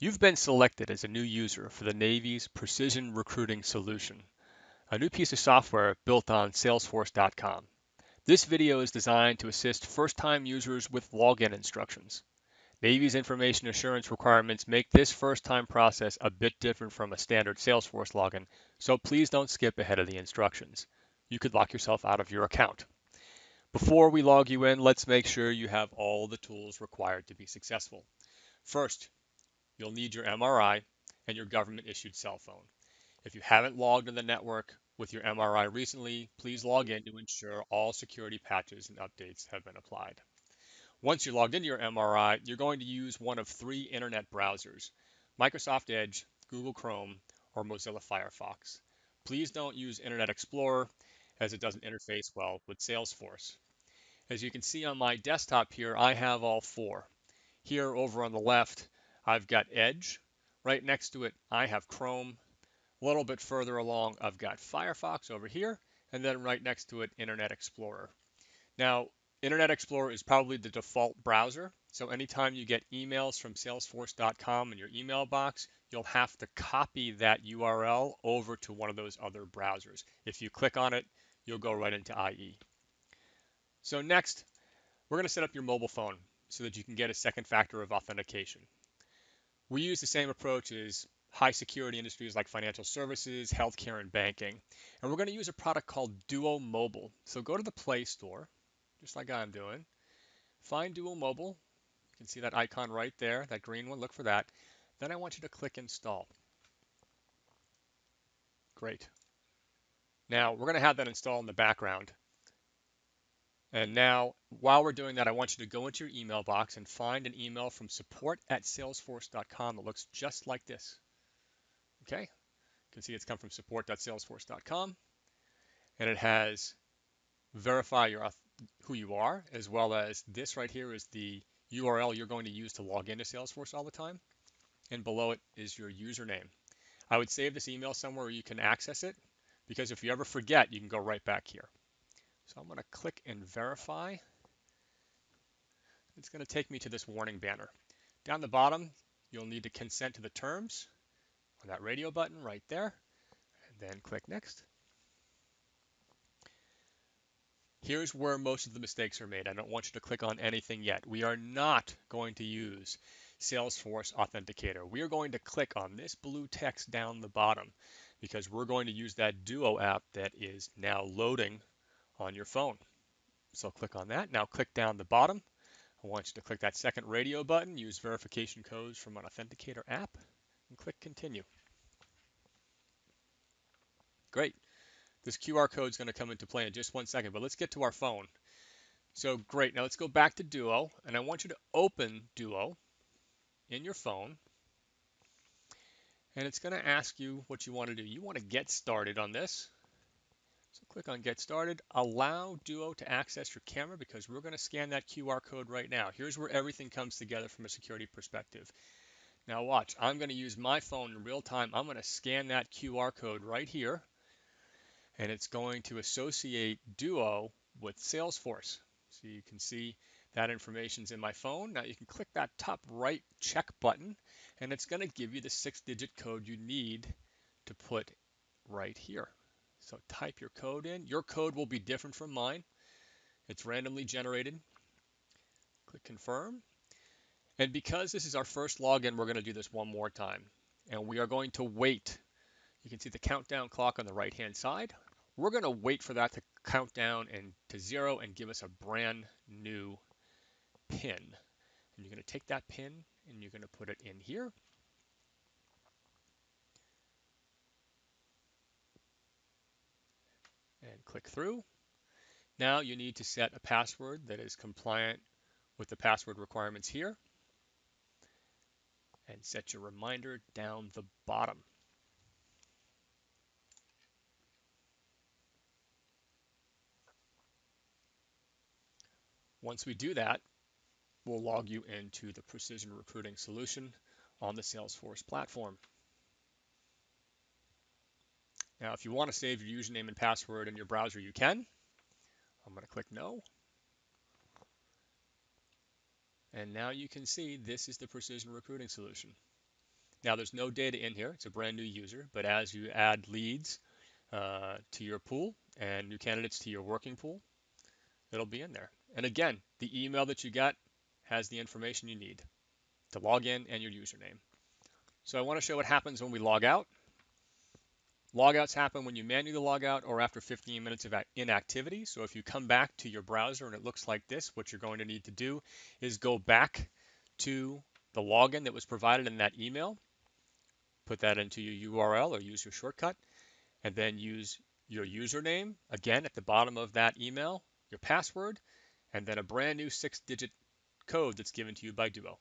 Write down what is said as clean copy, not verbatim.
You've been selected as a new user for the Navy's Precision Recruiting Solution, a new piece of software built on Salesforce.com. This video is designed to assist first-time users with login instructions. Navy's information assurance requirements make this first-time process a bit different from a standard Salesforce login, so please don't skip ahead of the instructions. You could lock yourself out of your account. Before we log you in, let's make sure you have all the tools required to be successful. First, you'll need your MRI and your government-issued cell phone. If you haven't logged in the network with your MRI recently, please log in to ensure all security patches and updates have been applied. Once you're logged into your MRI, you're going to use one of three internet browsers: Microsoft Edge, Google Chrome, or Mozilla Firefox. Please don't use Internet Explorer as it doesn't interface well with Salesforce. As you can see on my desktop here, I have all four. Here over on the left, I've got Edge. Right next to it, I have Chrome. A little bit further along, I've got Firefox over here, and then right next to it, Internet Explorer. Now, Internet Explorer is probably the default browser, so anytime you get emails from Salesforce.com in your email box, you'll have to copy that URL over to one of those other browsers. If you click on it, you'll go right into IE. So next, we're going to set up your mobile phone so that you can get a second factor of authentication. We use the same approach as high security industries like financial services, healthcare, and banking. And we're going to use a product called Duo Mobile. So go to the Play Store, just like I'm doing. Find Duo Mobile. You can see that icon right there, that green one. Look for that. Then I want you to click Install. Great. Now we're going to have that installed in the background. And now, while we're doing that, I want you to go into your email box and find an email from support@salesforce.com that looks just like this. Okay, you can see it's come from support.salesforce.com, and it has verify who you are, as well as this right here is the URL you're going to use to log into Salesforce all the time, and below it is your username. I would save this email somewhere where you can access it, because if you ever forget, you can go right back here. So I'm going to click and verify. It's going to take me to this warning banner. Down the bottom, you'll need to consent to the terms on that radio button right there, and then click Next. Here's where most of the mistakes are made. I don't want you to click on anything yet. We are not going to use Salesforce Authenticator. We are going to click on this blue text down the bottom because we're going to use that Duo app that is now loading on your phone. So click on that. Now click down the bottom. I want you to click that second radio button, use verification codes from an Authenticator app, and click Continue. Great. This QR code is going to come into play in just 1 second, but let's get to our phone. So great, now let's go back to Duo, and I want you to open Duo in your phone, and it's going to ask you what you want to do. You want to get started on this. So click on Get Started. Allow Duo to access your camera because we're going to scan that QR code right now. Here's where everything comes together from a security perspective. Now watch, I'm going to use my phone in real time. I'm going to scan that QR code right here, and it's going to associate Duo with Salesforce. So you can see that information's in my phone. Now you can click that top right check button, and it's going to give you the 6-digit code you need to put right here. So type your code in. Your code will be different from mine. It's randomly generated. Click confirm. And because this is our first login, we're going to do this one more time. And we are going to wait. You can see the countdown clock on the right-hand side. We're going to wait for that to count down and to 0 and give us a brand new pin. And you're going to take that pin and you're going to put it in here. And click through. Now you need to set a password that is compliant with the password requirements here. And set your reminder down the bottom. Once we do that, we'll log you into the Precision Recruiting Solution on the Salesforce platform. Now, if you want to save your username and password in your browser, you can. I'm going to click No. And now you can see this is the Precision Recruiting Solution. Now there's no data in here, it's a brand new user, but as you add leads to your pool and new candidates to your working pool, it'll be in there. And again, the email that you got has the information you need to log in and your username. So I want to show what happens when we log out. Logouts happen when you manually log out or after 15 minutes of inactivity. So if you come back to your browser and it looks like this, what you're going to need to do is go back to the login that was provided in that email, put that into your URL or use your shortcut, and then use your username, again at the bottom of that email, your password, and then a brand new 6-digit code that's given to you by Duo.